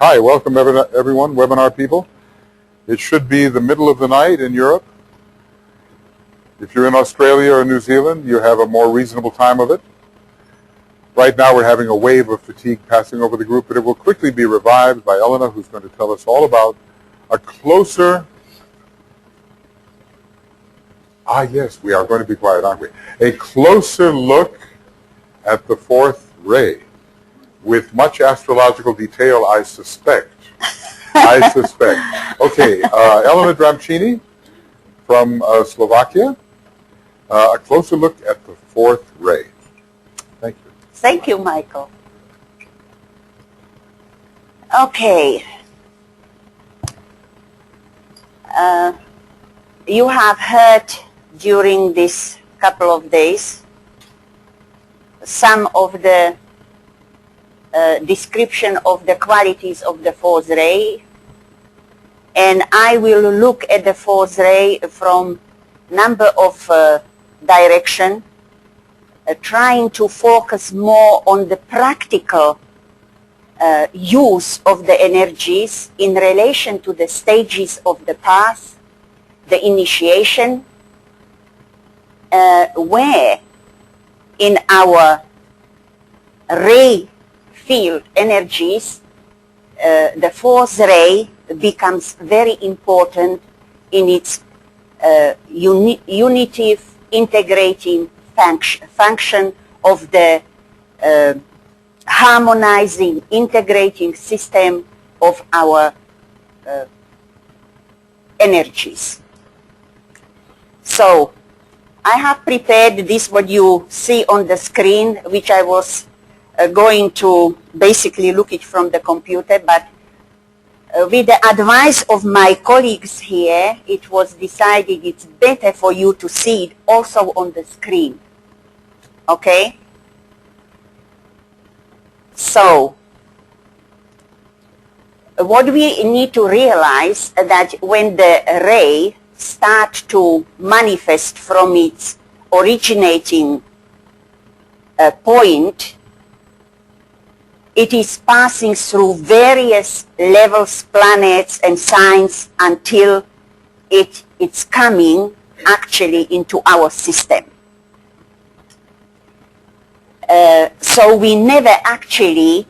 Hi, welcome everyone, webinar people. It should be the middle of the night in Europe. If you're in Australia or New Zealand, you have a more reasonable time of it. Right now we're having a wave of fatigue passing over the group, but it will quickly be revived by Elena, who's going to tell us all about a closer... yes, we are going to be quiet, aren't we? A closer look at the fourth ray. With much astrological detail, I suspect. Okay, Elena Dramchini from Slovakia. A closer look at the fourth ray. Thank you. Thank you, Michael. Okay. You have heard during this couple of days some of the description of the qualities of the fourth ray, and I will look at the fourth ray from number of direction, trying to focus more on the practical use of the energies in relation to the stages of the path, the initiation, where in our ray field energies, the fourth ray becomes very important in its unitive, integrating function of the harmonizing, integrating system of our energies. So, I have prepared this, what you see on the screen, which I was going to basically look it from the computer, but with the advice of my colleagues here, it was decided it's better for you to see it also on the screen. Okay? So, what we need to realize that when the ray starts to manifest from its originating point, it is passing through various levels, planets and signs until it's coming actually into our system. So we never actually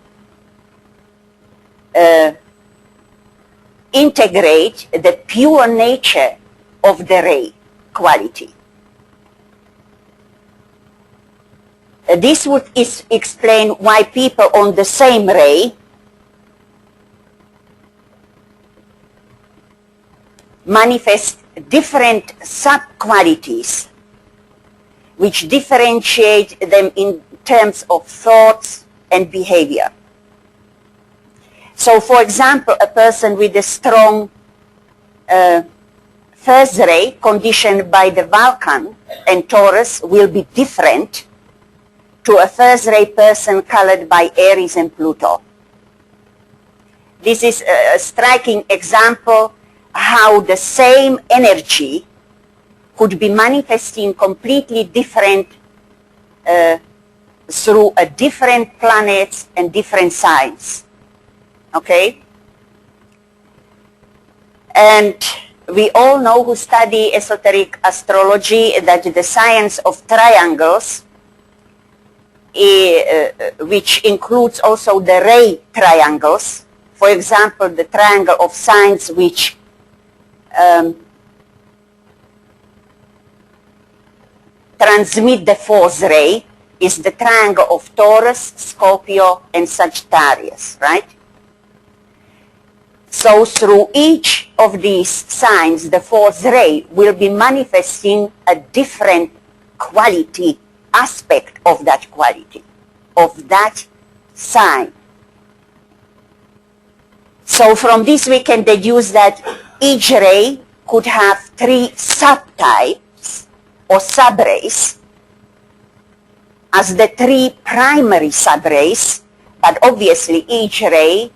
integrate the pure nature of the ray quality. This would explain why people on the same ray manifest different sub-qualities which differentiate them in terms of thoughts and behavior. So, for example, a person with a strong first ray conditioned by the Vulcan and Taurus will be different to a first ray person colored by Aries and Pluto. This is a striking example how the same energy could be manifesting completely different through a different planets and different signs. Okay? And we all know who study esoteric astrology that the science of triangles, which includes also the ray triangles, for example, the triangle of signs which transmit the fourth ray is the triangle of Taurus, Scorpio, and Sagittarius, right? So through each of these signs, the fourth ray will be manifesting a different quality, aspect of that quality, of that sign. So from this we can deduce that each ray could have 3 subtypes or subrays as the 3 primary subrays, but obviously each ray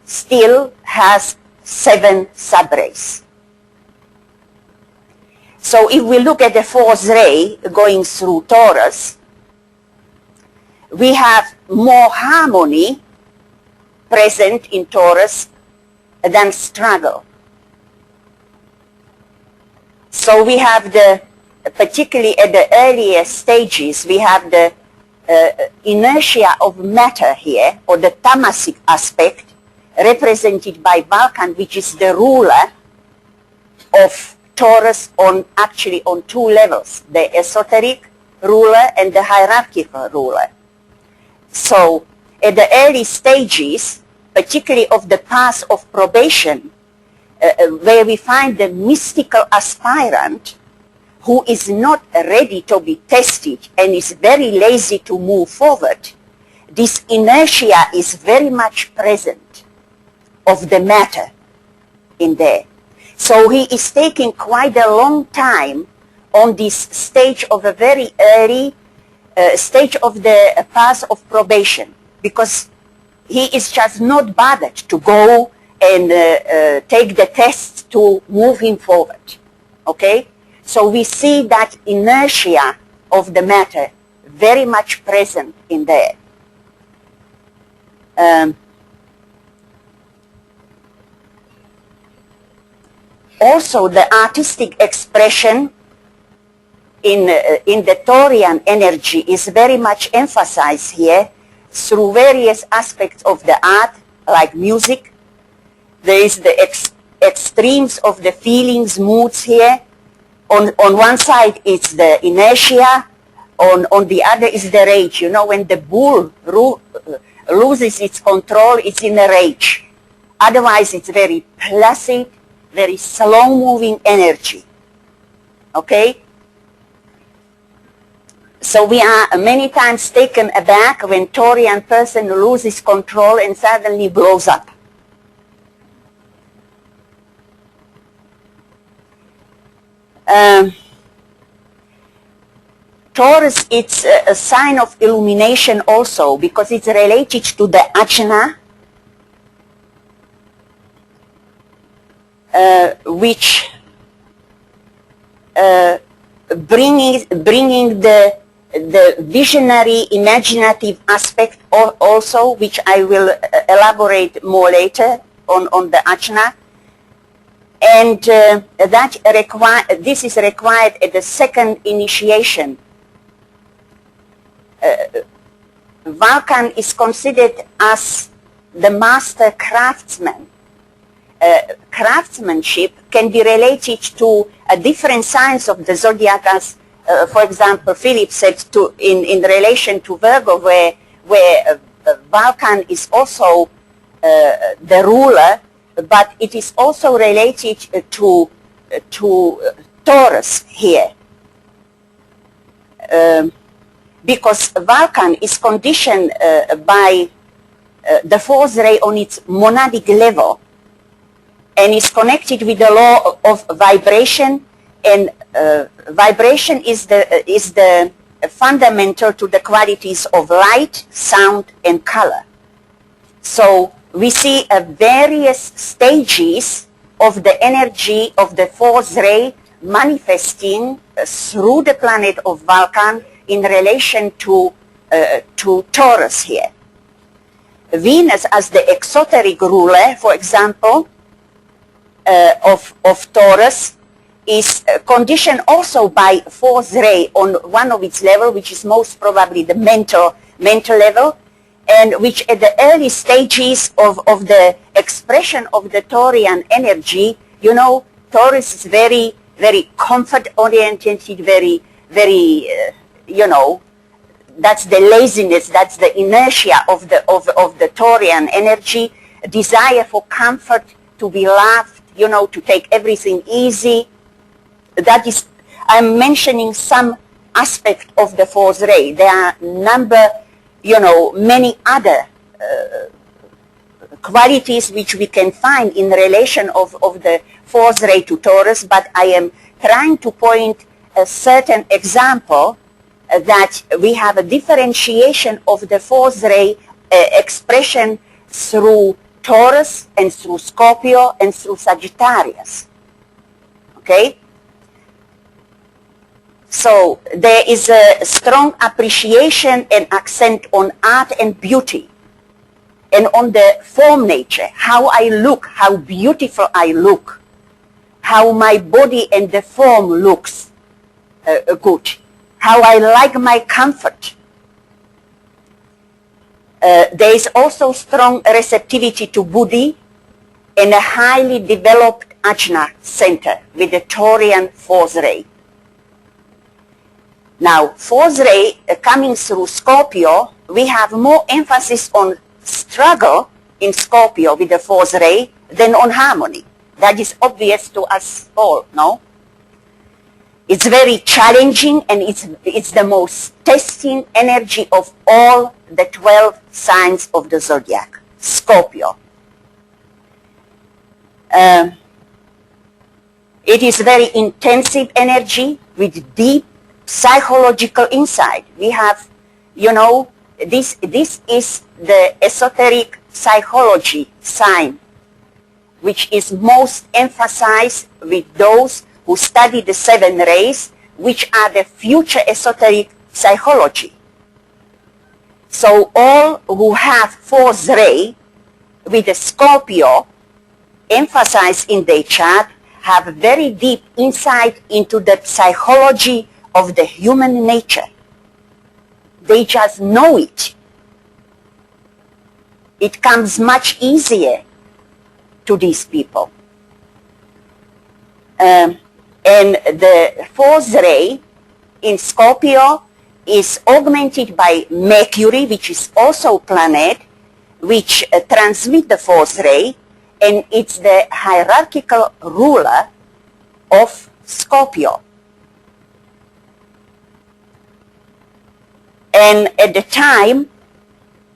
still has 7 subrays. So if we look at the fourth ray going through Taurus, we have more harmony present in Taurus than struggle. So we have particularly at the earlier stages, we have the inertia of matter here, or the tamasic aspect, represented by Vulcan, which is the ruler of Taurus actually on two levels, the esoteric ruler and the hierarchical ruler. So at the early stages, particularly of the path of probation, where we find the mystical aspirant who is not ready to be tested and is very lazy to move forward, this inertia is very much present of the matter in there. So he is taking quite a long time on this stage of a very early stage of the path of probation, because he is just not bothered to go and take the tests to move him forward. Okay? So we see that inertia of the matter very much present in there. Also, the artistic expression in the Taurian energy is very much emphasized here through various aspects of the art, like music. There is the extremes of the feelings, moods here. On one side, it's the inertia. On the other is the rage. You know, when the bull loses its control, it's in a rage. Otherwise, it's very placid, very slow-moving energy. Okay? So we are many times taken aback when Taurian person loses control and suddenly blows up. Taurus, it's a sign of illumination also, because it's related to the ajna, which bringing the visionary, imaginative aspect also, which I will elaborate more later on the ajna. And this is required at the second initiation. Vulcan is considered as the master craftsman. Craftsmanship can be related to a different signs of the zodiac, as for example, Philip said in relation to Virgo, where Vulcan is also the ruler, but it is also related to Taurus here. Because Vulcan is conditioned by the fourth ray on its monadic level, and is connected with the law of vibration, and vibration is the fundamental to the qualities of light, sound, and color. So we see various stages of the energy of the fourth ray manifesting through the planet of Vulcan in relation to Taurus here. Venus as the exoteric ruler, for example, of Taurus, is conditioned also by fourth ray on one of its level, which is most probably the mental level, and which at the early stages of the expression of the Taurian energy, you know, Taurus is very, very comfort-oriented, very, you know, that's the laziness, that's the inertia of the Taurian energy, desire for comfort, to be loved, you know, to take everything easy. That is, I'm mentioning some aspect of the fourth ray. There are many other qualities which we can find in relation of the fourth ray to Taurus, but I am trying to point a certain example that we have a differentiation of the fourth ray expression through Taurus and through Scorpio and through Sagittarius. Okay? So there is a strong appreciation and accent on art and beauty and on the form nature, how I look, how beautiful I look, how my body and the form looks good, how I like my comfort. There is also strong receptivity to Buddhi and a highly developed Ajna center with the Taurian fourth ray. Now, fourth ray coming through Scorpio, we have more emphasis on struggle in Scorpio with the fourth ray than on harmony. That is obvious to us all, no? It's very challenging, and it's the most testing energy of all the 12 signs of the zodiac, Scorpio. It is very intensive energy with deep psychological insight. We have, this is the esoteric psychology sign, which is most emphasized with those who study the 7 rays, which are the future esoteric psychology. So all who have fourth ray with the Scorpio emphasized in their chart have very deep insight into the psychology of the human nature. They just know it. It comes much easier to these people. And the fourth ray in Scorpio is augmented by Mercury, which is also a planet, which transmits the fourth ray, and it's the hierarchical ruler of Scorpio. And at the time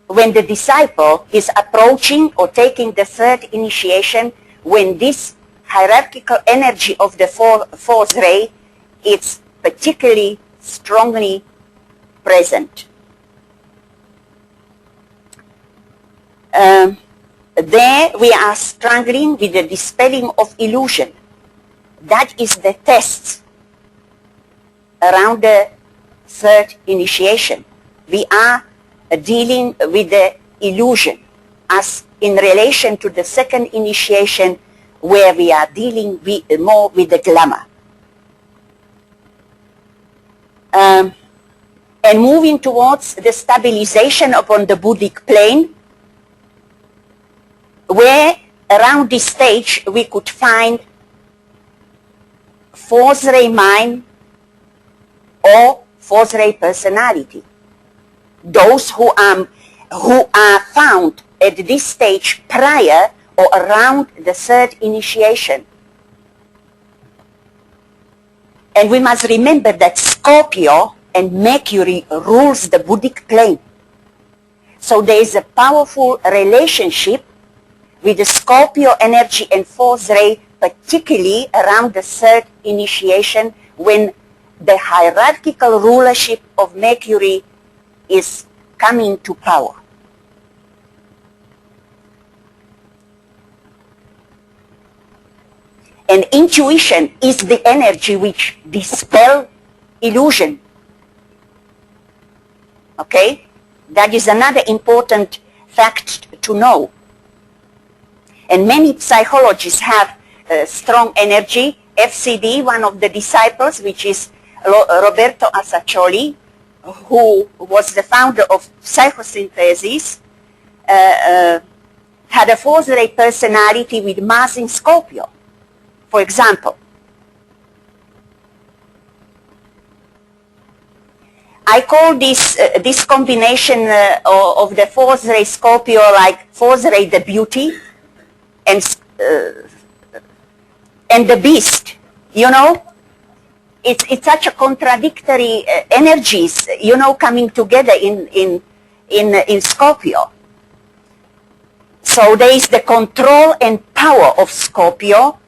when the disciple is approaching or taking the third initiation, when this hierarchical energy of the fourth ray is particularly strongly present. There we are struggling with the dispelling of illusion. That is the test around the third initiation. We are dealing with the illusion as in relation to the second initiation, where we are dealing more with the glamour. And moving towards the stabilization upon the Buddhic plane, where around this stage we could find fourth ray mind or fourth ray personality. Those who are found at this stage prior or around the third initiation. And we must remember that Scorpio and Mercury rules the Buddhic plane. So there is a powerful relationship with the Scorpio energy and fourth ray, particularly around the third initiation, when the hierarchical rulership of Mercury is coming to power. And intuition is the energy which dispels illusion. Okay? That is another important fact to know. And many psychologists have strong energy. FCD, one of the disciples, which is Roberto Assacioli, who was the founder of psychosynthesis, had a fourth ray personality with Mars in Scorpio, for example. I call this combination of the fourth ray Scorpio like fourth ray the beauty and the beast, It's such a contradictory energies, coming together in Scorpio. So there is the control and power of Scorpio,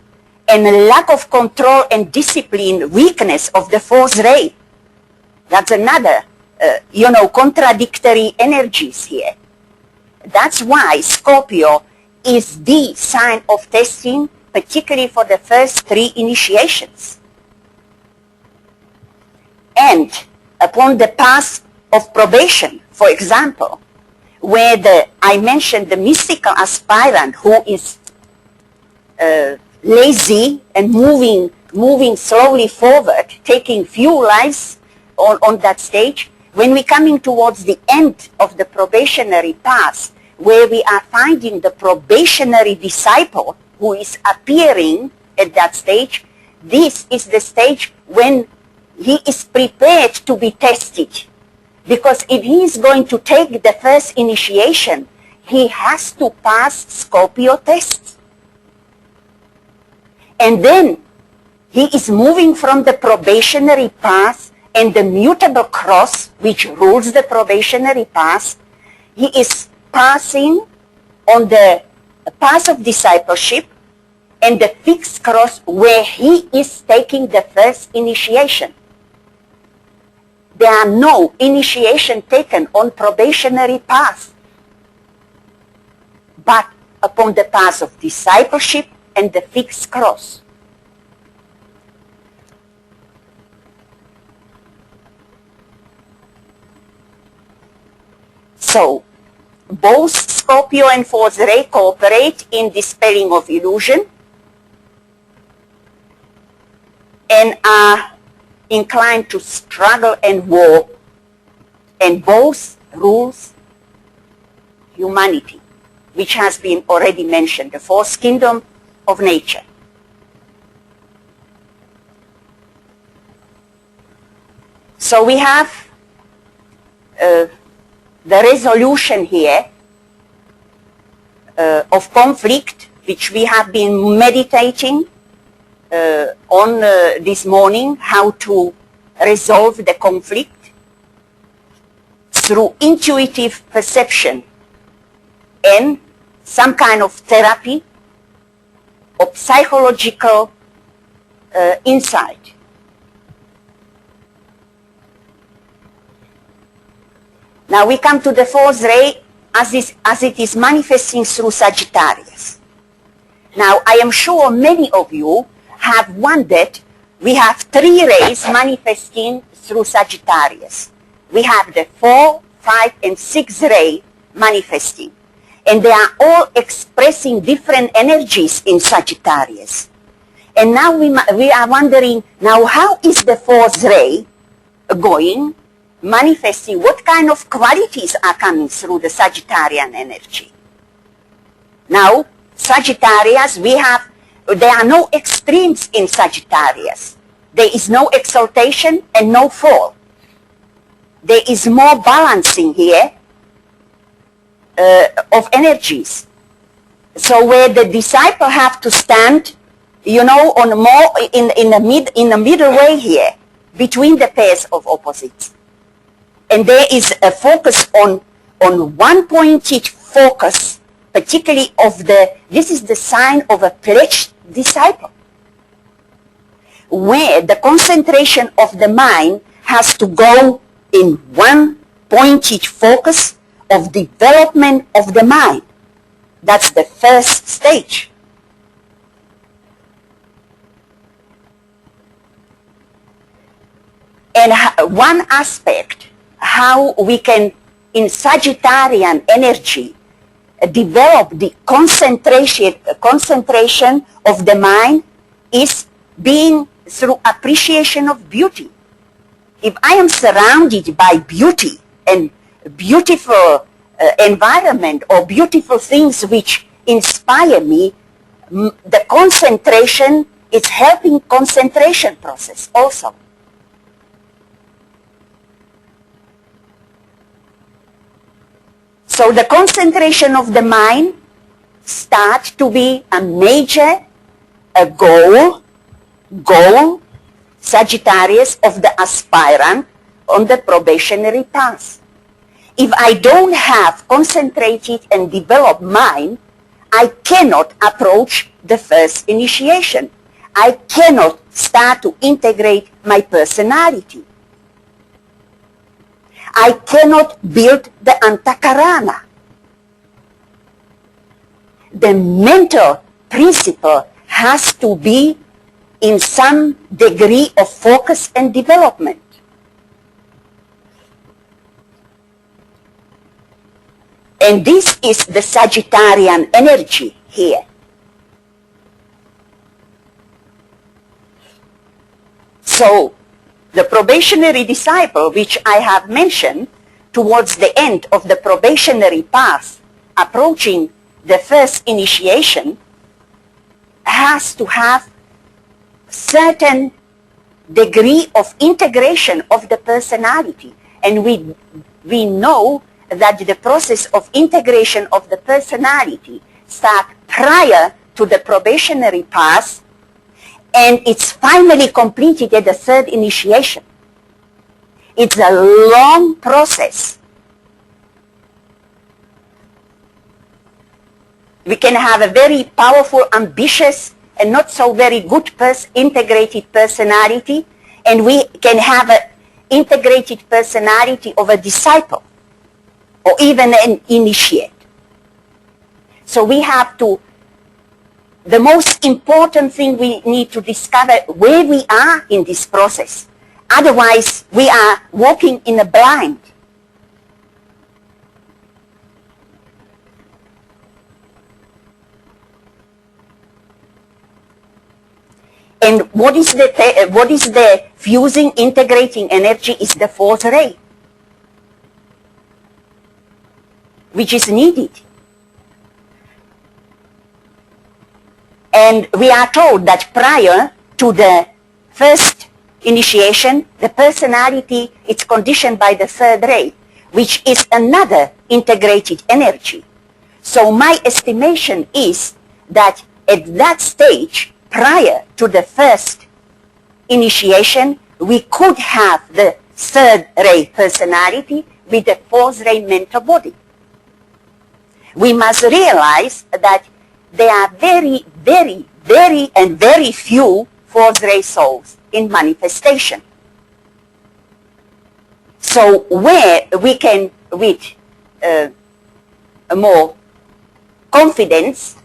and lack of control and discipline, weakness of the fourth ray. That's another, contradictory energies here. That's why Scorpio is the sign of testing, particularly for the first 3 initiations. And upon the path of probation, for example, where I mentioned the mystical aspirant who is lazy and moving slowly forward, taking few lives on that stage. When we're coming towards the end of the probationary path, where we are finding the probationary disciple who is appearing at that stage, this is the stage when he is prepared to be tested. Because if he is going to take the first initiation, he has to pass Scorpio test. And then he is moving from the probationary path and the mutable cross, which rules the probationary path. He is passing on the path of discipleship and the fixed cross where he is taking the first initiation. There are no initiation taken on probationary path, but upon the path of discipleship and the fixed cross. So, both Scorpio and Fourth Ray cooperate in dispelling of illusion and are inclined to struggle and war, and both rules humanity, which has been already mentioned, the fourth kingdom of nature. So we have the resolution here of conflict, which we have been meditating on this morning, how to resolve the conflict through intuitive perception and some kind of therapy or psychological insight. Now we come to the fourth ray as it is manifesting through Sagittarius. Now I am sure many of you have wondered, we have three rays manifesting through Sagittarius. We have the 4, 5, and 6 ray manifesting. And they are all expressing different energies in Sagittarius. And now we are wondering, now how is the fourth ray going, manifesting? What kind of qualities are coming through the Sagittarian energy? Now, Sagittarius, there are no extremes in Sagittarius. There is no exaltation and no fall. There is more balancing here of energies. So where the disciple have to stand, on more in the middle way here, between the pairs of opposites. And there is a focus on one pointed focus, particularly this is the sign of a pledged disciple, where the concentration of the mind has to go in one pointed focus of development of the mind. That's the first stage. And one aspect, how we can, in Sagittarian energy, develop the concentration of the mind is being through appreciation of beauty. If I am surrounded by beauty and beautiful environment or beautiful things which inspire me, the concentration is helping concentration process also. So the concentration of the mind starts to be a major, goal, Sagittarius, of the aspirant on the probationary path. If I don't have concentrated and developed mind, I cannot approach the first initiation. I cannot start to integrate my personality. I cannot build the antakarana. The mental principle has to be in some degree of focus and development. And this is the Sagittarian energy here. So the probationary disciple, which I have mentioned, towards the end of the probationary path, approaching the first initiation, has to have certain degree of integration of the personality. And we know that the process of integration of the personality starts prior to the probationary path, and it's finally completed at the third initiation. It's a long process. We can have a very powerful, ambitious, and not so very good integrated personality, and we can have an integrated personality of a disciple or even an initiate. So we have to, the most important thing we need to discover where we are in this process. Otherwise, we are walking in a blind. And what is the fusing, integrating energy is the fourth ray, which is needed. And we are told that prior to the first initiation, the personality is conditioned by the third ray, which is another integrated energy. So my estimation is that at that stage, prior to the first initiation, we could have the third ray personality with the fourth ray mental body. We must realize that there are very, very, very, and very few fourth ray souls in manifestation. So where we can, with more confidence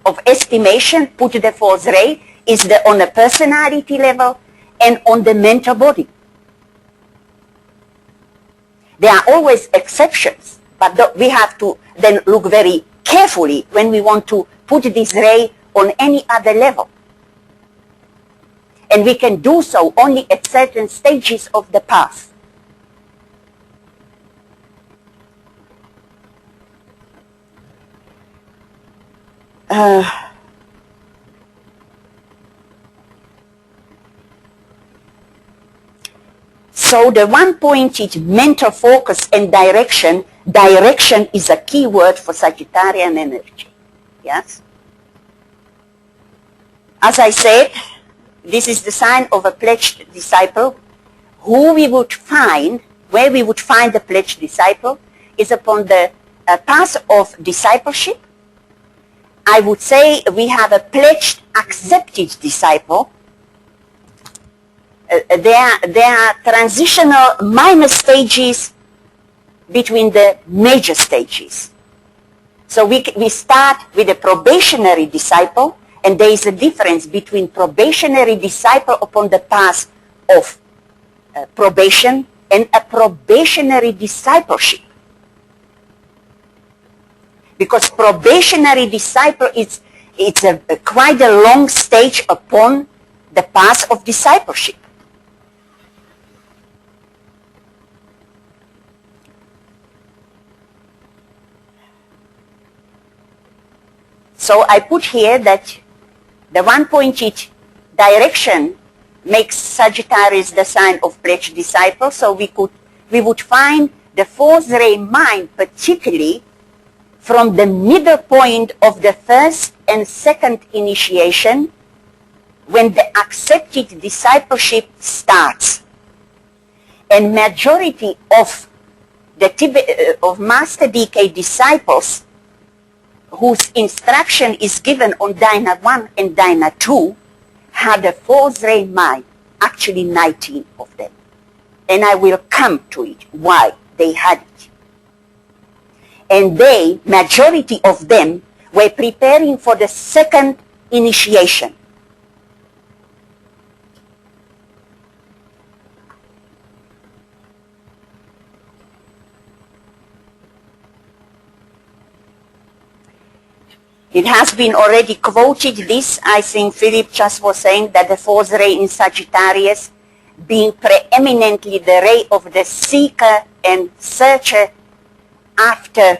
of estimation, put the fourth ray is on the personality level and on the mental body. There are always exceptions, but we have to then look very carefully when we want to put this ray on any other level. And we can do so only at certain stages of the path. So the one-pointed mental focus and direction, direction is a key word for Sagittarian energy. Yes? As I said, this is the sign of a pledged disciple. Who we would find, where we would find the pledged disciple, is upon the path of discipleship. I would say we have a pledged, accepted disciple. There are transitional minor stages between the major stages. So we start with a probationary disciple, and there is a difference between probationary disciple upon the path of probation and a probationary discipleship. Because probationary disciple it's quite a long stage upon the path of discipleship. So I put here that the one-pointed direction makes Sagittarius the sign of pledged disciple. So we would find the fourth ray mind particularly from the middle point of the first and second initiation, when the accepted discipleship starts. And majority of of Master DK disciples whose instruction is given on Dina 1 and Dina 2 had a fourth ray mind, actually 19 of them. And I will come to it, why they had it. And majority of them, were preparing for the second initiation. It has been already quoted this, I think Philip just was saying that the fourth ray in Sagittarius being preeminently the ray of the seeker and searcher after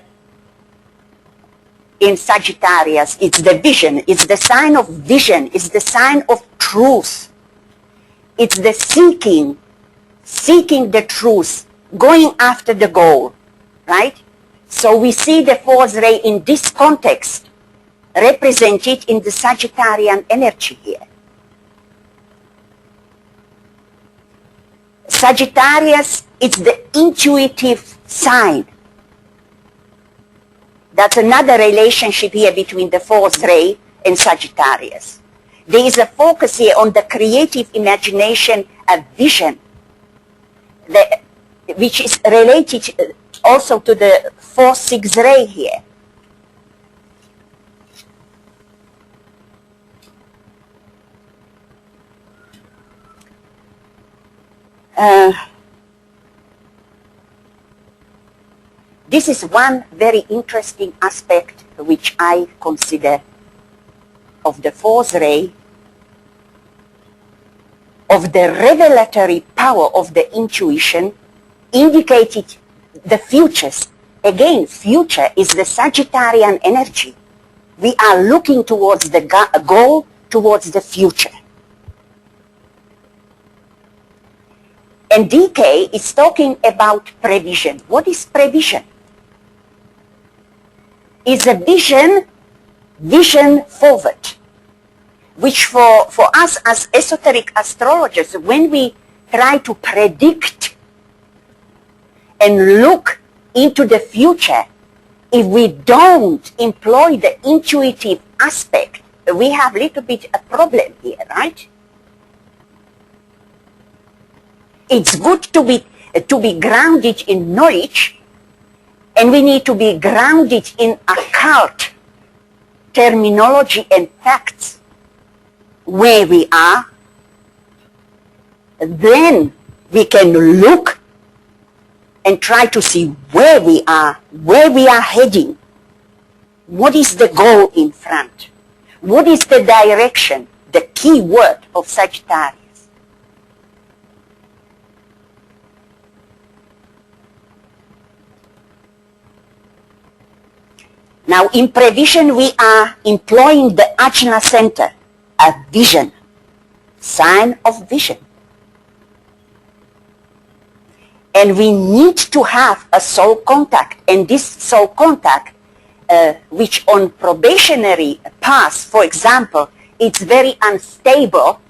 in Sagittarius. It's the vision, it's the sign of vision, it's the sign of truth. It's the seeking the truth, going after the goal, right? So we see the fourth ray in this context represented in the Sagittarian energy here. Sagittarius is the intuitive sign. That's another relationship here between the fourth ray and Sagittarius. There is a focus here on the creative imagination, a vision, which is related also to the 4-6 ray here. This is one very interesting aspect which I consider of the fourth ray, of the revelatory power of the intuition, indicated the futures. Again, future is the Sagittarian energy. We are looking towards the goal, towards the future. And DK is talking about prevision. What is prevision? It's a vision forward, which for us as esoteric astrologers, when we try to predict and look into the future, if we don't employ the intuitive aspect, we have a little bit a problem here, right? It's good to be grounded in knowledge, and we need to be grounded in occult terminology and facts where we are. Then we can look and try to see where we are heading. What is the goal in front? What is the direction, the key word of Sagittarius? Now, in prevision, we are employing the Ajna center, a vision, sign of vision. And we need to have a soul contact, and this soul contact, which on probationary path, for example, it's very unstable.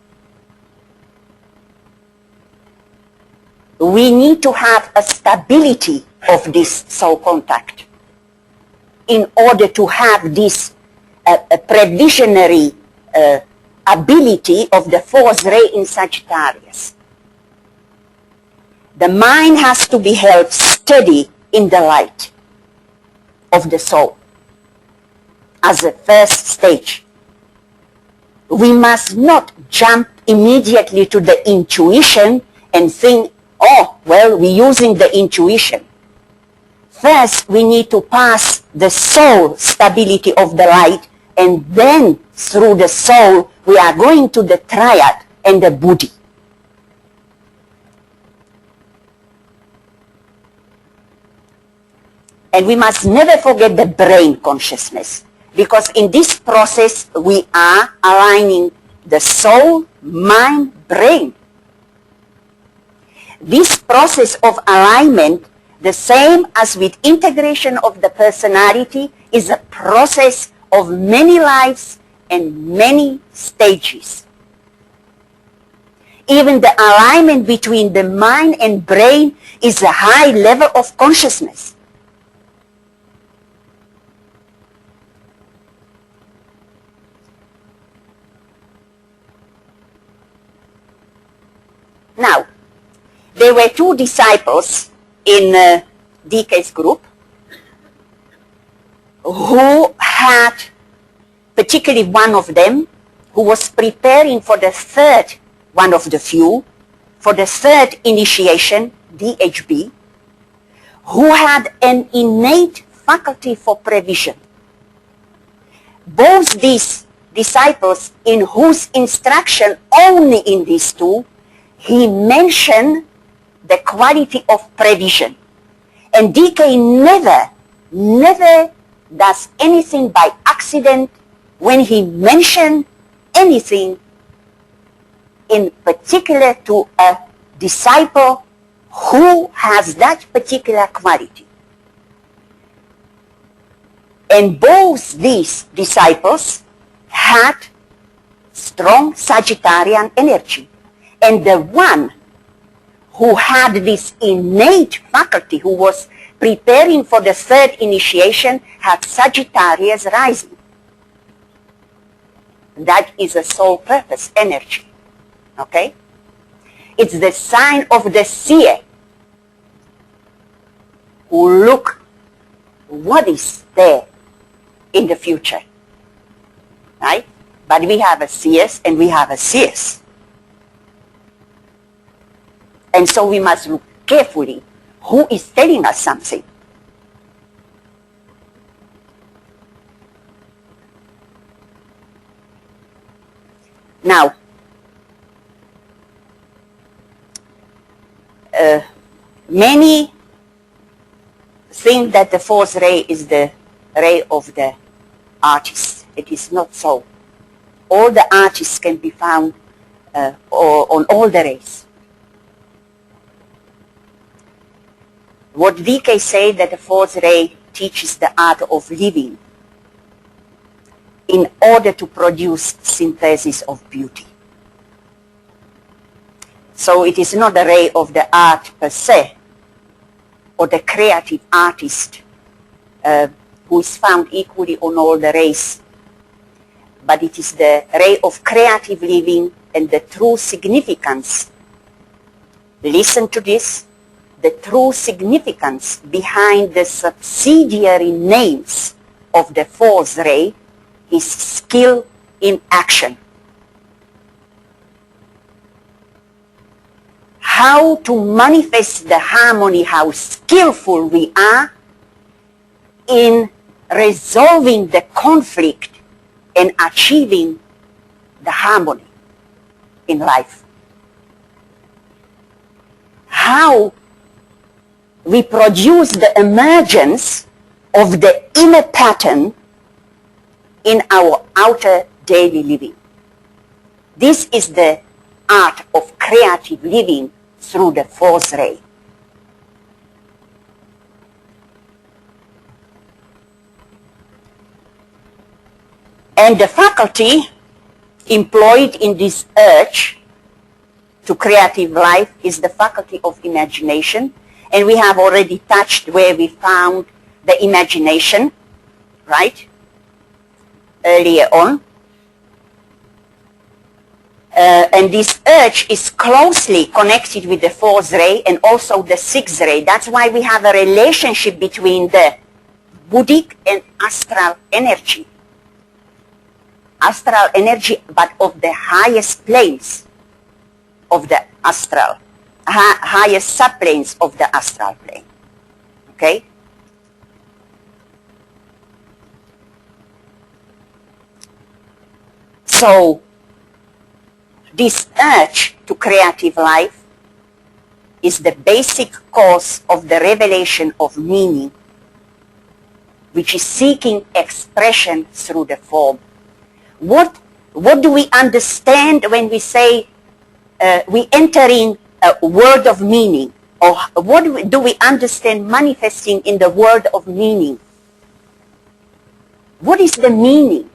We need to have a stability of this soul contact in order to have this previsionary ability of the fourth ray in Sagittarius. The mind has to be held steady in the light of the soul as a first stage. We must not jump immediately to the intuition and think, oh, well, we're using the intuition. First, we need to pass the soul stability of the light, and then through the soul, we are going to the triad and the buddhi. And we must never forget the brain consciousness, because in this process, we are aligning the soul, mind, brain. This process of alignment, the same as with integration of the personality, is a process of many lives and many stages. Even the alignment between the mind and brain is a high level of consciousness. Now, there were two disciples in DK's group who had, particularly one of them, who was preparing for the third, one of the few, for the third initiation, DHB, who had an innate faculty for prevision. both these disciples, in whose instruction only in these two, he mentioned the quality of prevision. And DK never does anything by accident when he mentions anything in particular to a disciple who has that particular quality. And both these disciples had strong Sagittarian energy. And the one who had this innate faculty, who was preparing for the third initiation, had Sagittarius rising. That is a soul purpose energy. Okay? It's the sign of the seer who look what is there in the future. Right? But we have a seers and we have a seers. And so we must look carefully who is telling us something. Now, many think that the fourth ray is the ray of the artist. It is not so. All the artists can be found on all the rays. What VK say that the fourth ray teaches the art of living in order to produce synthesis of beauty. So it is not the ray of the art per se, or the creative artist who is found equally on all the rays, but it is the ray of creative living and the true significance. Listen to this. The true significance behind the subsidiary names of the fourth ray is skill in action. How to manifest the harmony, how skillful we are in resolving the conflict and achieving the harmony in life. How we produce the emergence of the inner pattern in our outer daily living. This is the art of creative living through the fourth ray. And the faculty employed in this urge to creative life is the faculty of imagination. And we have already touched where we found the imagination, right, earlier on. And this urge is closely connected with the fourth ray and also the sixth ray. That's why we have a relationship between the Buddhic and astral energy. Astral energy, but of the highest planes of the astral. Highest subplanes of the astral plane. Okay? So, this urge to creative life is the basic cause of the revelation of meaning, which is seeking expression through the form. What do we understand when we say we enter in a word of meaning? Or what do we understand manifesting in the word of meaning? What is the meaning?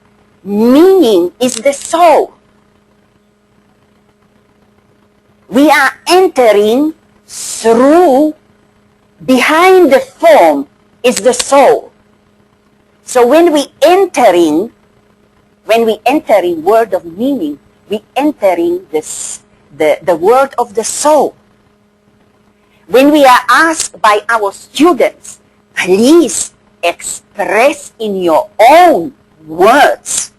Meaning is the soul. We are entering through, behind the form is the soul. So when we enter in word of meaning, we entering the word of the soul. When we are asked by our students, please express in your own words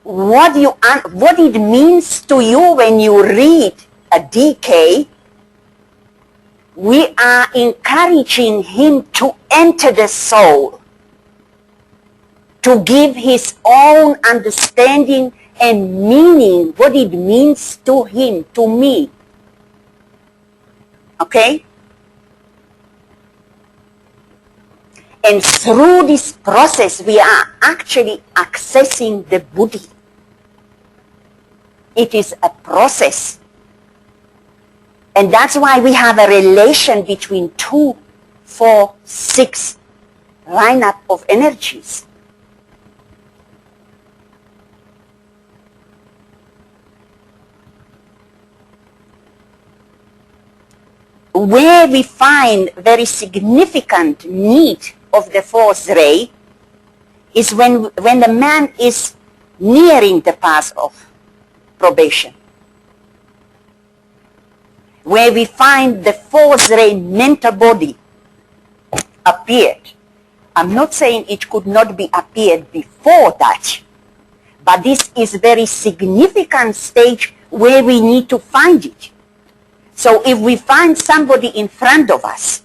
what it means to you when you read a DK, we are encouraging him to enter the soul. to give his own understanding and meaning, what it means to him, to me. Okay? And through this process, we are actually accessing the Buddhi. It is a process. And that's why we have a relation between 2, 4, 6 lineup of energies. Where we find very significant need of the fourth ray is when the man is nearing the path of probation. Where we find the fourth ray mental body appeared. I'm not saying it could not be appeared before that, but this is very significant stage where we need to find it. So if we find somebody in front of us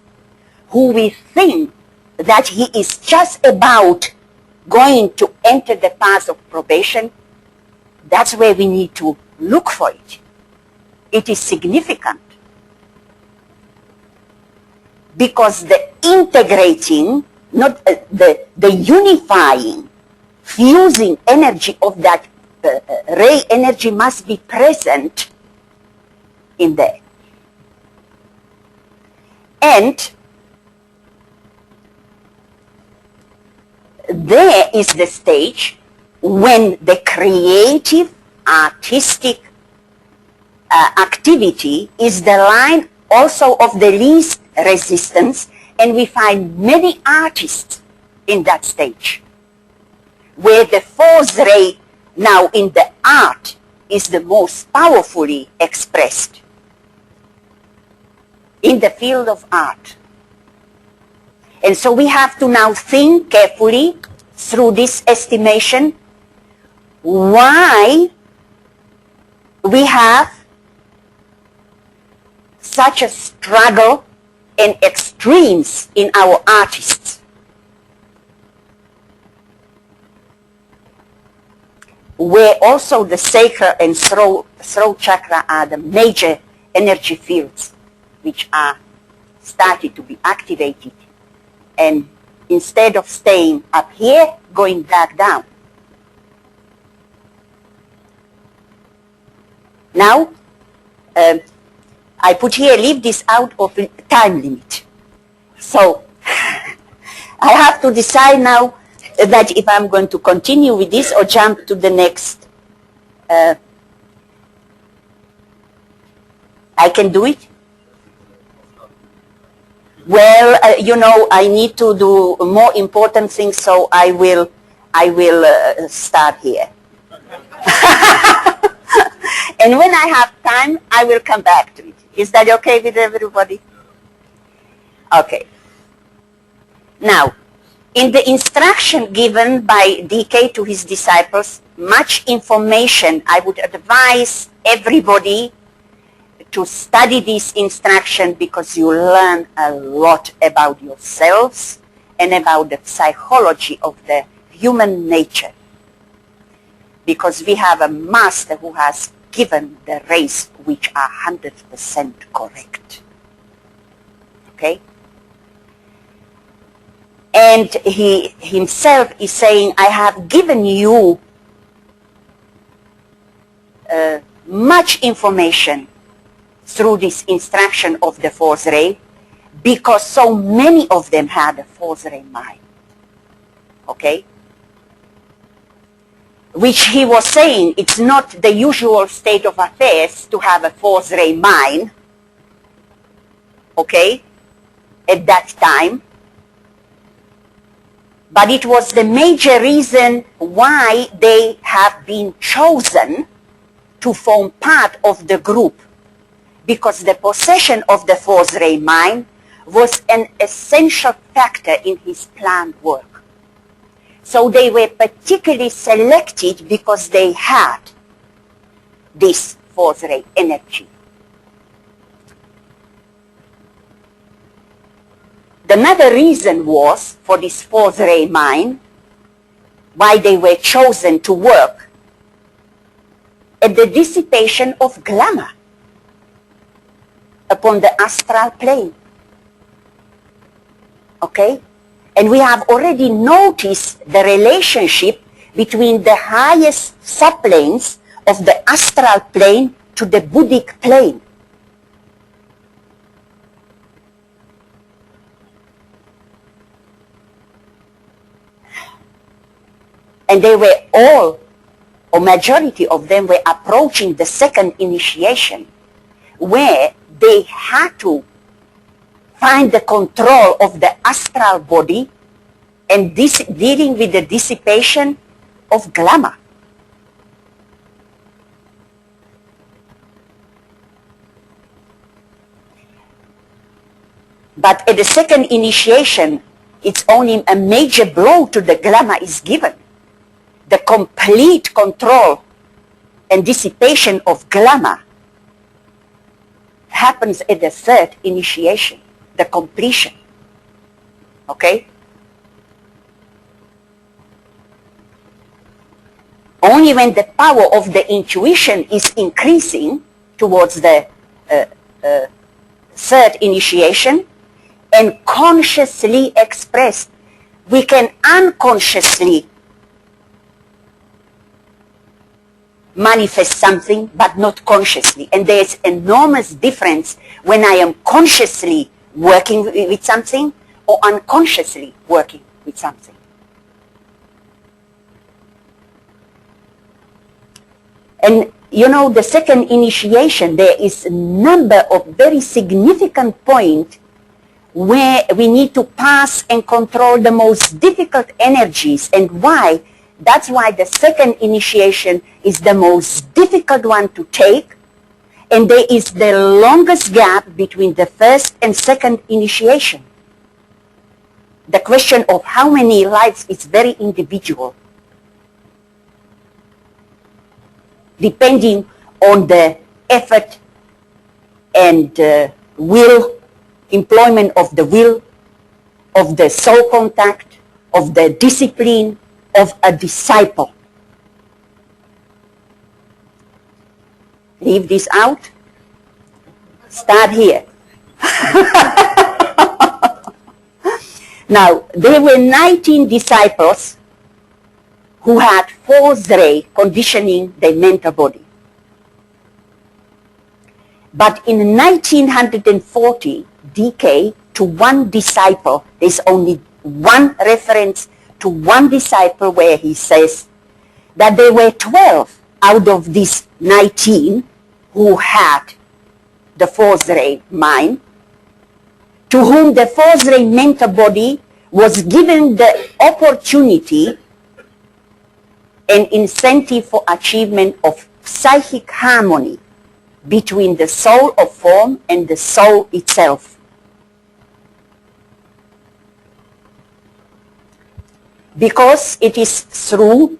who we think that he is just about going to enter the path of probation, that's where we need to look for it. It is significant. Because the integrating, not the unifying, fusing energy of that ray energy must be present in there. And there is the stage when the creative, artistic activity is the line also of the least resistance, and we find many artists in that stage, where the fourth ray now in the art is the most powerfully expressed. In the field of art. And so we have to now think carefully through this estimation why we have such a struggle and extremes in our artists. Where also the sacral and throat chakra are the major energy fields which are started to be activated, and instead of staying up here, going back down. Now, I put here, leave this out of time limit. So, I have to decide now that if I'm going to continue with this or jump to the next. I can do it? Well, I need to do more important things, so I will start here. And when I have time, I will come back to it. Is that okay with everybody? Okay. Now, in the instruction given by DK to his disciples, much information, I would advise everybody to study this instruction, because you learn a lot about yourselves and about the psychology of the human nature. Because we have a master who has given the rays which are 100% correct. Okay? And he himself is saying, I have given you much information through this instruction of the fourth ray, because so many of them had a fourth ray mind. Okay? Which he was saying, it's not the usual state of affairs to have a fourth ray mind. Okay? At that time. But it was the major reason why they have been chosen to form part of the group. Because the possession of the fourth ray mind was an essential factor in his planned work. So they were particularly selected because they had this fourth ray energy. Another reason was, for this fourth ray mind, why they were chosen to work at the dissipation of glamour upon the astral plane. Okay? And we have already noticed the relationship between the highest subplanes of the astral plane to the Buddhic plane. And they were all, or majority of them, were approaching the second initiation, where they had to find the control of the astral body and dealing with the dissipation of glamour. But at the second initiation, it's only a major blow to the glamour is given. The complete control and dissipation of glamour happens at the third initiation, the completion. Okay? Only when the power of the intuition is increasing towards the third initiation and consciously expressed, we can unconsciously manifest something, but not consciously. And there's enormous difference when I am consciously working with something or unconsciously working with something. And you know, the second initiation, there is a number of very significant points where we need to pass and control the most difficult energies. And why? That's why the second initiation is the most difficult one to take, and there is the longest gap between the first and second initiation. The question of how many lives is very individual, depending on the effort and will, employment of the will, of the soul contact, of the discipline, of a disciple. Leave this out. Start here. Now, there were 19 disciples who had fourth ray conditioning their mental body. But in 1940 decade, to one disciple, there's only one reference to one disciple where he says that there were 12 out of these 19 who had the fourth ray mind, to whom the fourth ray mental body was given the opportunity and incentive for achievement of psychic harmony between the soul of form and the soul itself. Because it is through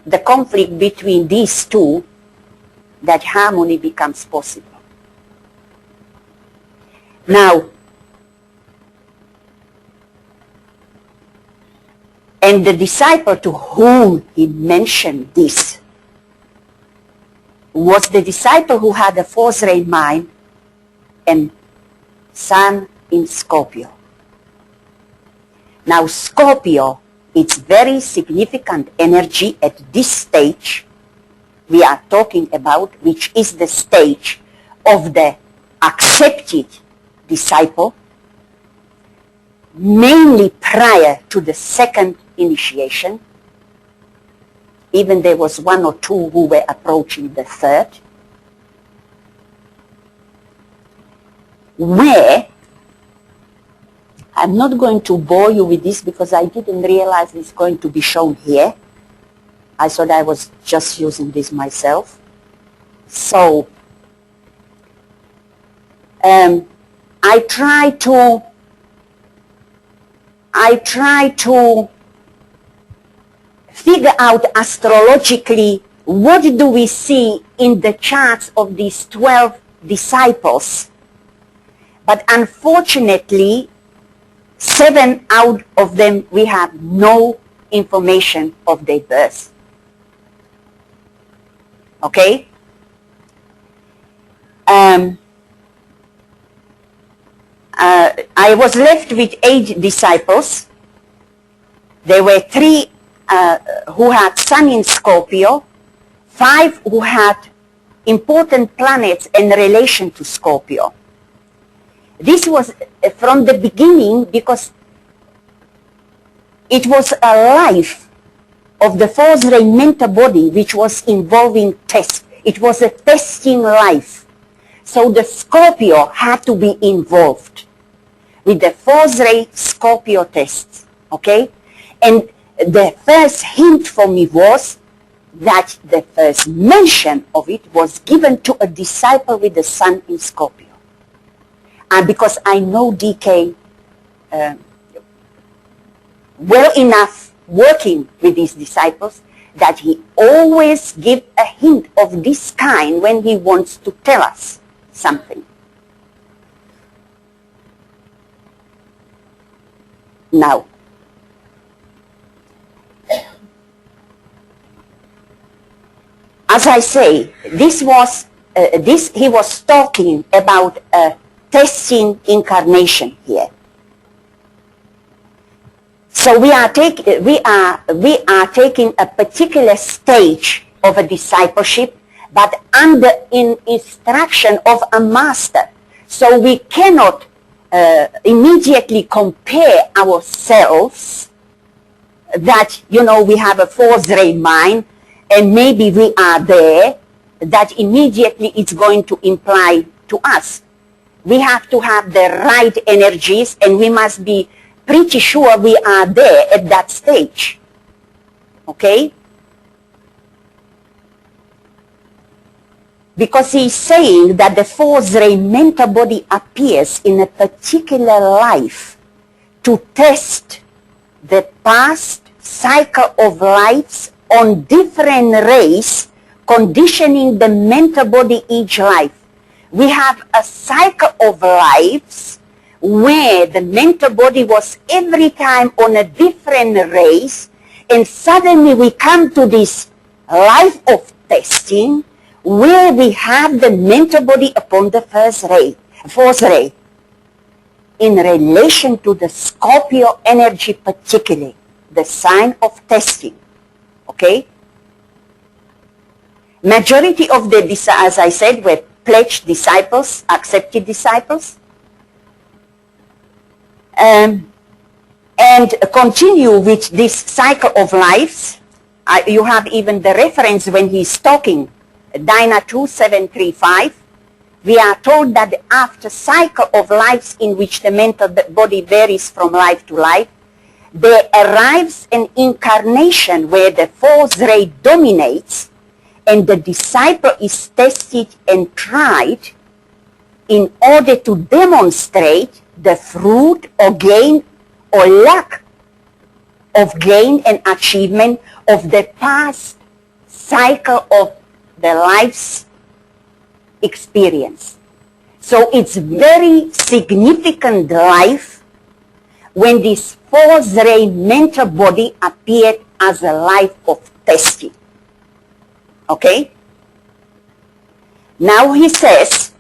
the conflict between these two that harmony becomes possible. Now, and the disciple to whom he mentioned this was the disciple who had a fourth ray mind and sun in Scorpio. Now, Scorpio, it's very significant energy at this stage we are talking about, which is the stage of the accepted disciple, mainly prior to the second initiation. Even there was one or two who were approaching the third, where I'm not going to bore you with this because I didn't realize it's going to be shown here. I thought I was just using this myself. So I try to figure out astrologically what do we see in the charts of these 12 disciples. But unfortunately, 7 out of them, we have no information of their birth. Okay? I was left with 8 disciples. There were 3 who had Sun in Scorpio, 5 who had important planets in relation to Scorpio. This was from the beginning because it was a life of the fourth ray mental body which was involving test. It was a testing life. So the Scorpio had to be involved with the fourth ray Scorpio test. Okay? And the first hint for me was that the first mention of it was given to a disciple with the Sun in Scorpio. And because I know DK well enough working with these disciples, that he always gives a hint of this kind when he wants to tell us something. Now, as I say, he was talking about a testing incarnation here. So we are taking a particular stage of a discipleship, but under instruction of a master. So we cannot immediately compare ourselves that, we have a fourth ray mind and maybe we are there, that immediately it's going to imply to us. We have to have the right energies and we must be pretty sure we are there at that stage. Okay? Because he's saying that the fourth ray mental body appears in a particular life to test the past cycle of lives on different rays, conditioning the mental body each life. We have a cycle of lives where the mental body was every time on a different race, and suddenly we come to this life of testing where we have the mental body upon the fourth ray, in relation to the Scorpio energy particularly, the sign of testing. Okay? Majority of the, as I said, were pledged disciples, accepted disciples. And continue with this cycle of lives. You have even the reference when he's talking, Dyna 2735. We are told that after cycle of lives in which the mental body varies from life to life, there arrives an incarnation where the fourth ray dominates and the disciple is tested and tried in order to demonstrate the fruit or gain or lack of gain and achievement of the past cycle of the life's experience. So it's very significant life when this fourth ray mental body appeared as a life of testing. Okay? Now he says,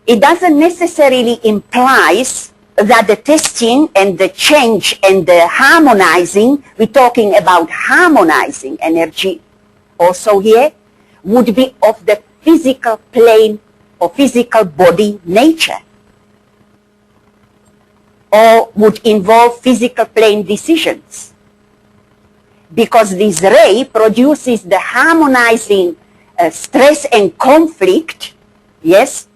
it doesn't necessarily imply that the testing and the change and the harmonizing, we're talking about harmonizing energy also here, would be of the physical plane or physical body nature, or would involve physical plane decisions. Because this ray produces the harmonizing stress and conflict, yes,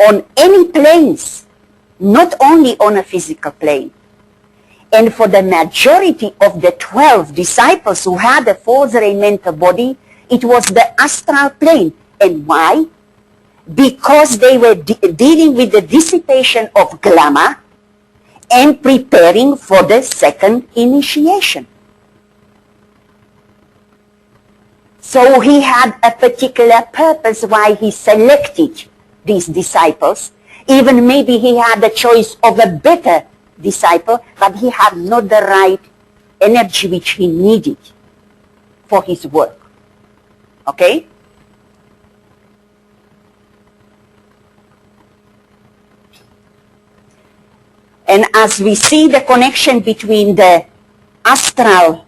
on any planes, not only on a physical plane. And for the majority of the 12 disciples who had a fourth ray mental body, it was the astral plane. And why? Because they were dealing with the dissipation of glamour and preparing for the second initiation. So he had a particular purpose why he selected these disciples. Even maybe he had a choice of a better disciple, but he had not the right energy which he needed for his work. Okay? And as we see the connection between the astral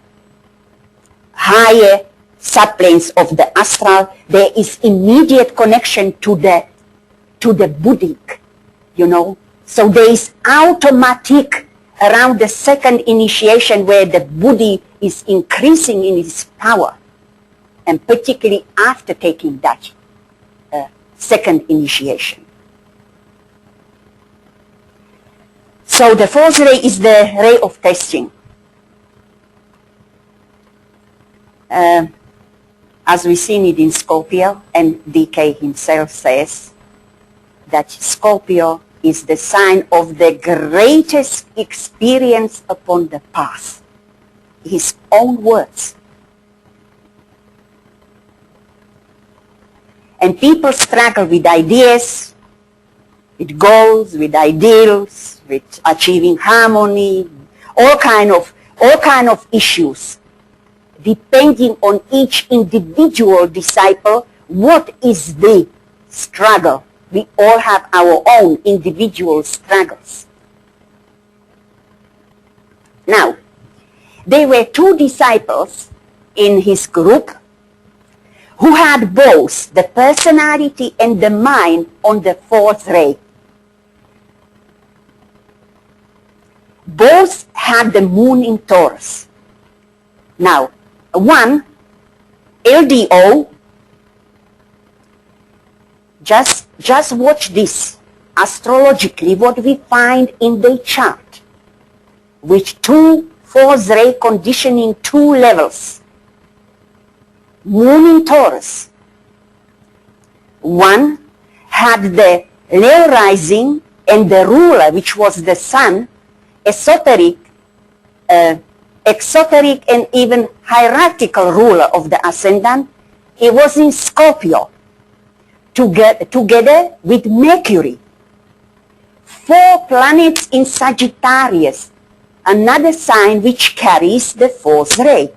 higher subplanes of the astral, there is immediate connection to the Buddhic, you know. So there is automatic around the second initiation where the Buddhi is increasing in its power, and particularly after taking that second initiation. So the fourth ray is the ray of testing. As we've seen it in Scorpio, and DK himself says that Scorpio is the sign of the greatest experience upon the path. His own words. And people struggle with ideas, with goals, with ideals, with achieving harmony, all kind of issues. Depending on each individual disciple, what is the struggle? We all have our own individual struggles. Now, there were two disciples in his group who had both the personality and the mind on the fourth ray. Both had the moon in Taurus. Now, one, LDO, just watch this. Astrologically, what we find in the chart, with two fourth ray conditioning, two levels. Moon in Taurus. One had the Leo rising and the ruler, which was the sun, exoteric and even hierarchical ruler of the ascendant. He was in Scorpio, together with Mercury. 4 planets in Sagittarius, another sign which carries the fourth ray.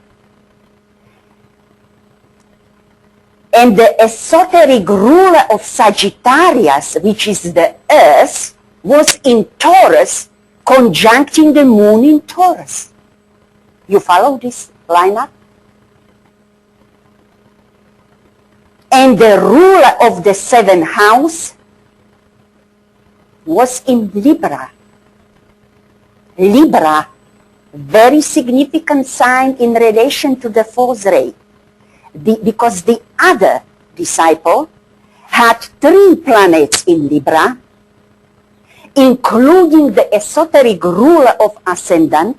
And the esoteric ruler of Sagittarius, which is the Earth, was in Taurus, conjuncting the moon in Taurus. You follow this lineup? And the ruler of the 7th house was in Libra. Libra, very significant sign in relation to the fourth ray. Because the other disciple had 3 planets in Libra, including the esoteric ruler of ascendant,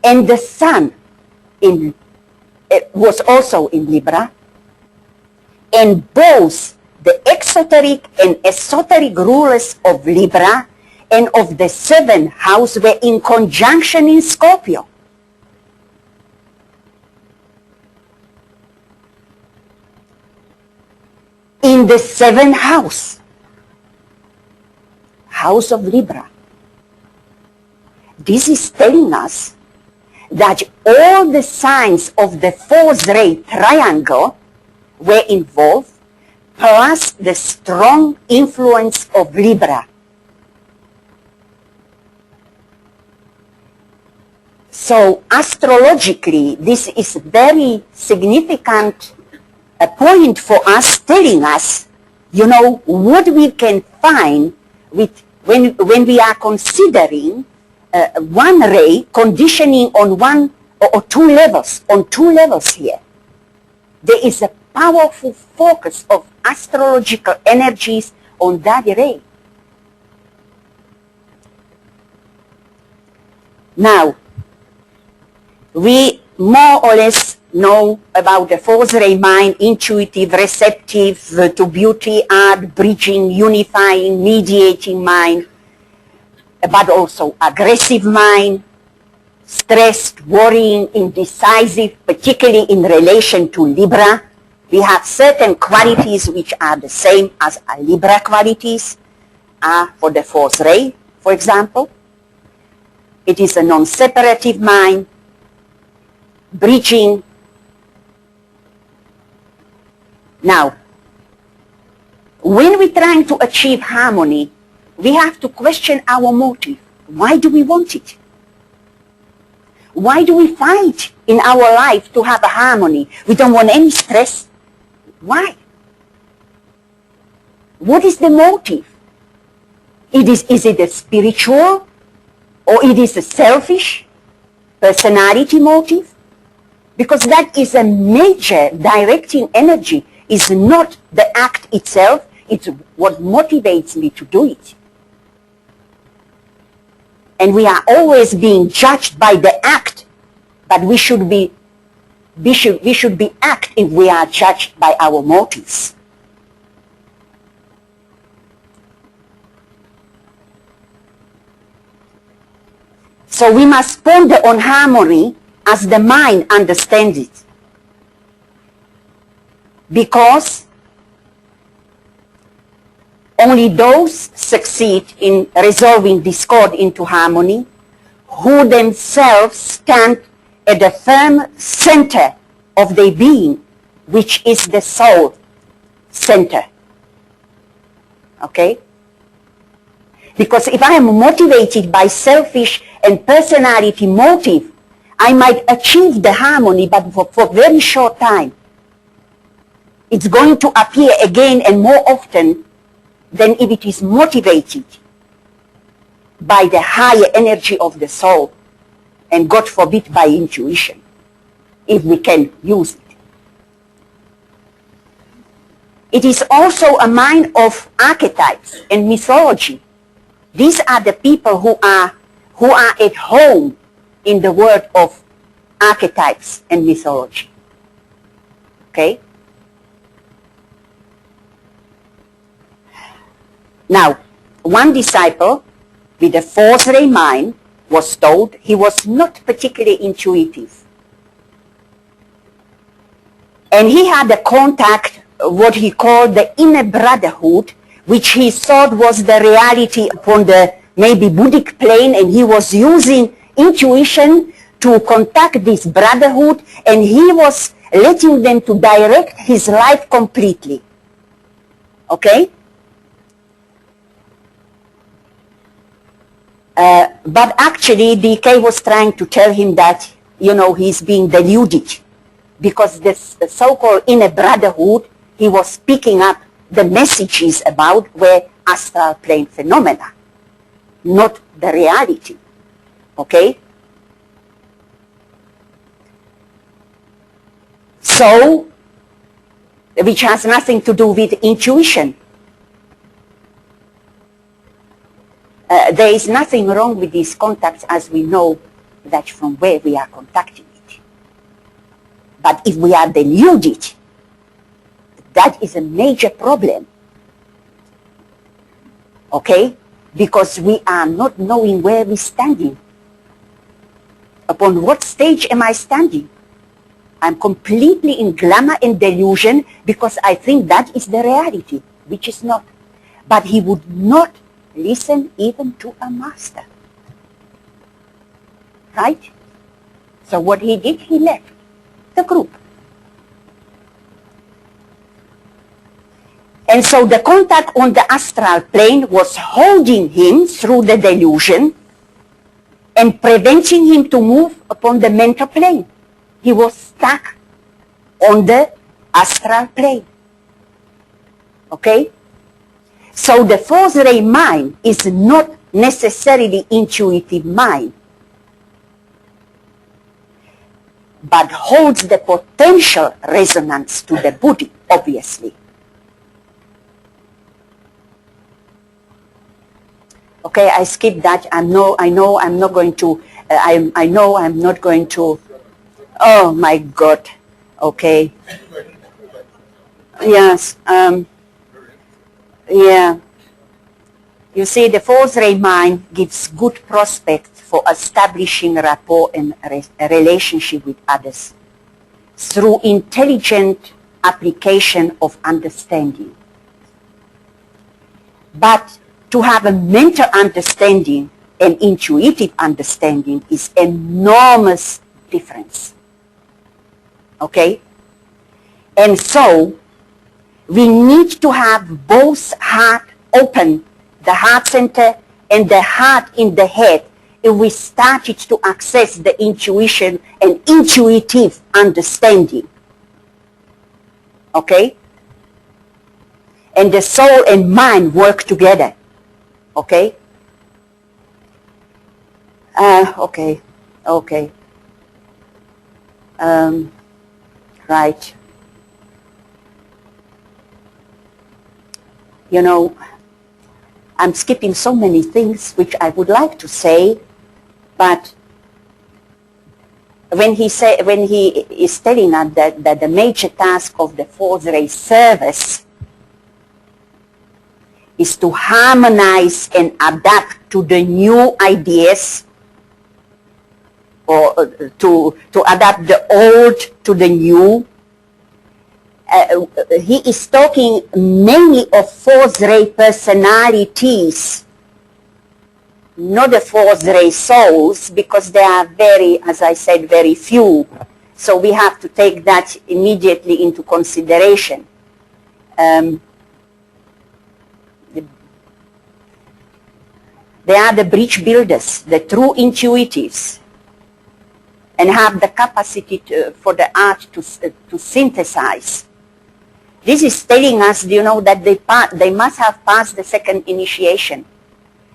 and the sun was also in Libra, and both the exoteric and esoteric rulers of Libra and of the 7th house were in conjunction in Scorpio. In the 7th house, house of Libra. This is telling us that all the signs of the fourth ray triangle were involved, plus the strong influence of Libra. So astrologically, this is very significant point for us, telling us, you know, what we can find with when we are considering one ray conditioning on one or 2 levels, on 2 levels here. There is a powerful focus of astrological energies on that ray. Now, we more or less know about the fourth ray mind: intuitive, receptive to beauty, art, bridging, unifying, mediating mind, but also aggressive mind, stressed, worrying, indecisive, particularly in relation to Libra. We have certain qualities which are the same as Libra qualities for the fourth ray for example. It is a non-separative mind, bridging. Now, when we're trying to achieve harmony, we have to question our motive. Why do we want it? Why do we fight in our life to have a harmony? We don't want any stress. Why? What is the motive? Is it a spiritual or it is a selfish personality motive? Because that is a major directing energy. It's not the act itself, it's what motivates me to do it. And we are always being judged by the act, but we should be act if we are judged by our motives. So we must ponder on harmony as the mind understands it. Because only those succeed in resolving discord into harmony who themselves stand at the firm center of their being, which is the soul center. Okay? Because if I am motivated by selfish and personality motive, I might achieve the harmony, but for very short time. It's going to appear again and more often than if it is motivated by the higher energy of the soul, and God forbid by intuition, if we can use it. It is also a mind of archetypes and mythology. These are the people who are at home in the world of archetypes and mythology. Okay? Now, one disciple with a fourth ray mind was told he was not particularly intuitive. And he had a contact, what he called the inner brotherhood, which he thought was the reality upon the maybe Buddhic plane, and he was using intuition to contact this brotherhood, and he was letting them to direct his life completely. Okay? But actually, DK was trying to tell him that, he's being deluded, because this so-called inner brotherhood, he was picking up the messages about were astral plane phenomena, not the reality. Okay? So, which has nothing to do with intuition. There is nothing wrong with these contacts, as we know that from where we are contacting it. But if we are deluded, that is a major problem. Okay? Because we are not knowing where we're standing. Upon what stage am I standing? I'm completely in glamour and delusion because I think that is the reality, which is not. But he would not listen even to a master. Right? So what he did, he left the group. And so the contact on the astral plane was holding him through the delusion and preventing him to move upon the mental plane. He was stuck on the astral plane. Okay? So the fourth ray mind is not necessarily intuitive mind, but holds the potential resonance to the Buddhi, obviously. Okay, I skipped that. I know I'm not going to. I know I'm not going to. Oh my God. Okay. Yes. Yeah. You see, the fourth ray mind gives good prospect for establishing rapport and a relationship with others through intelligent application of understanding. But to have a mental understanding and intuitive understanding is enormous difference. Okay? And so, we need to have both heart open, the heart center and the heart in the head, if we started to access the intuition and intuitive understanding. Okay? And the soul and mind work together. Okay? Okay. Right. You know, I'm skipping so many things which I would like to say, but when he is telling us that the major task of the fourth ray service is to harmonize and adapt to the new ideas, or to adapt the old to the new. He is talking mainly of fourth ray personalities, not the fourth ray souls, because they are very, as I said, very few. So we have to take that immediately into consideration. They are the bridge builders, the true intuitives, and have the capacity for the art to synthesize. This is telling us, you know, that they must have passed the second initiation,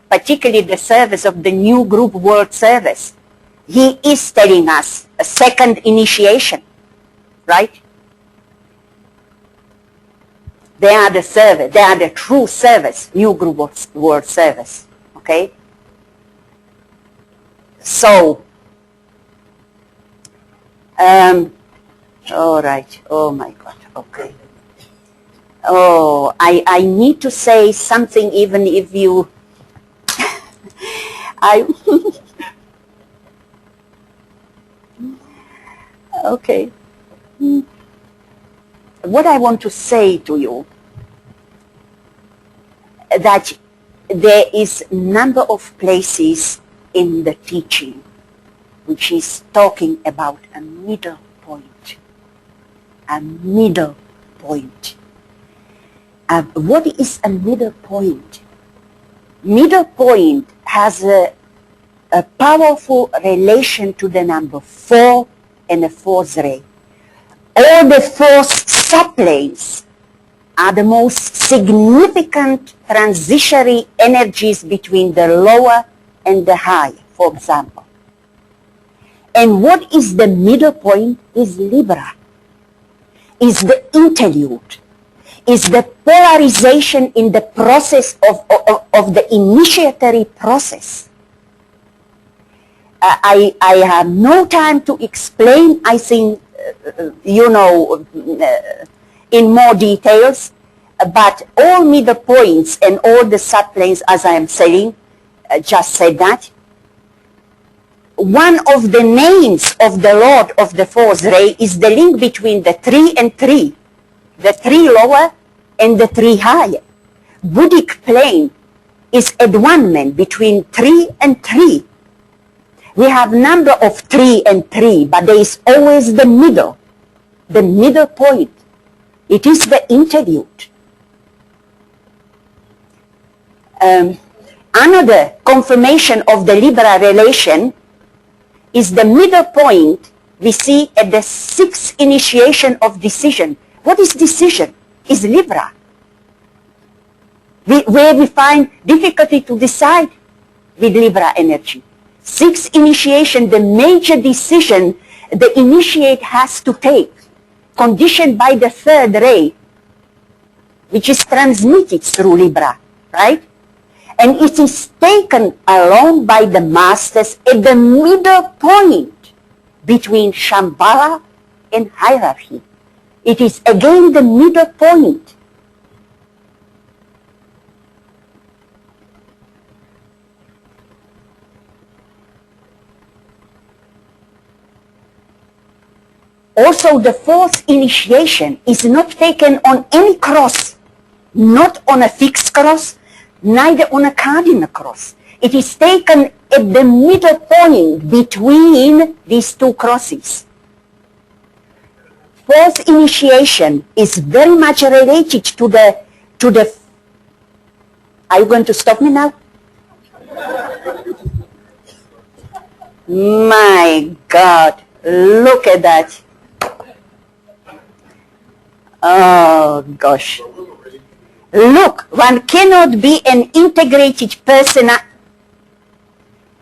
particularly the service of the new group world service. He is telling us a second initiation, right? They are the service, they are the true service, new group world service, okay? So, all right, oh my God, okay. Oh, I need to say something even if you, okay. What I want to say to you, that there is a number of places in the teaching which is talking about a middle point. A middle point. What is a middle point? Middle point has a powerful relation to the number 4 and the fourth ray. All the four subplanes are the most significant transitionary energies between the lower and the higher, for example. And what is the middle point is Libra, is the interlude, is the polarization in the process of the initiatory process. I have no time to explain, I think, you know, in more details, but all middle points and all the subplanes, as I am saying, just said that. One of the names of the Lord of the fourth ray is the link between the 3 and 3, the 3 lower and the 3 higher. Buddhic plane is advancement between 3 and 3. We have number of 3 and 3, but there is always the middle point. It is the interlude. Another confirmation of the Libra relation is the middle point we see at the 6th initiation of decision. What is decision? Is Libra. Where we find difficulty to decide with Libra energy. 6th initiation, the major decision the initiate has to take, conditioned by the 3rd ray, which is transmitted through Libra, right? And it is taken along by the masters at the middle point between Shambhala and hierarchy. It is again the middle point. Also, the 4th initiation is not taken on any cross, not on a fixed cross, neither on a cardinal cross. It is taken at the middle point between these two crosses. Fourth initiation is very much related to the, are you going to stop me now? My God, look at that. Oh gosh. Look, one cannot be an integrated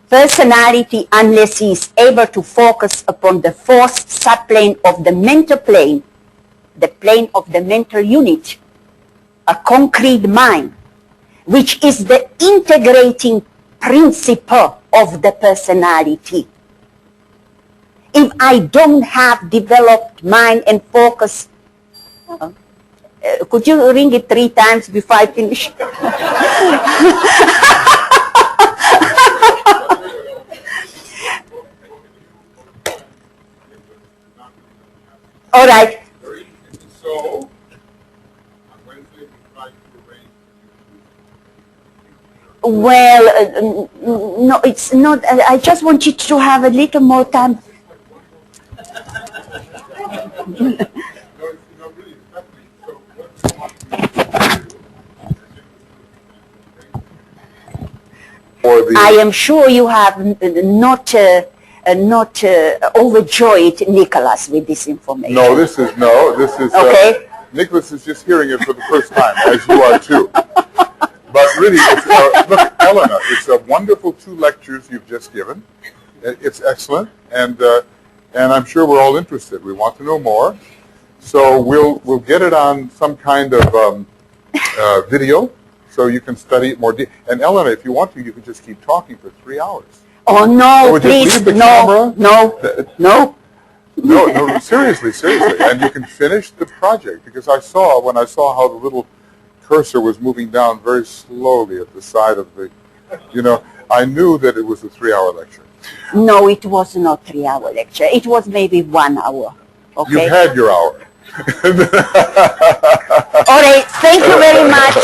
personality unless he is able to focus upon the fourth subplane of the mental plane, the plane of the mental unit, a concrete mind, which is the integrating principle of the personality. If I don't have developed mind and focus, could you ring it 3 times before I finish? All right. So, on Wednesday we try to arrange. Well, no, it's not. I just want you to have a little more time. I am sure you have not overjoyed Nicholas with this information. No, this is okay. Nicholas is just hearing it for the first time, as you are too. But really, look, Elena, it's a wonderful 2 lectures you've just given. It's excellent, and I'm sure we're all interested. We want to know more, so we'll get it on some kind of video, so you can study it more deep. And Elena, if you want to, you can just keep talking for 3 hours. Oh no, please, no, seriously, and you can finish the project, because when I saw how the little cursor was moving down very slowly at the side of the, I knew that it was a 3-hour lecture. No, it was not 3-hour lecture. It was maybe 1 hour. Okay. You had your hour. All right. Thank you very much.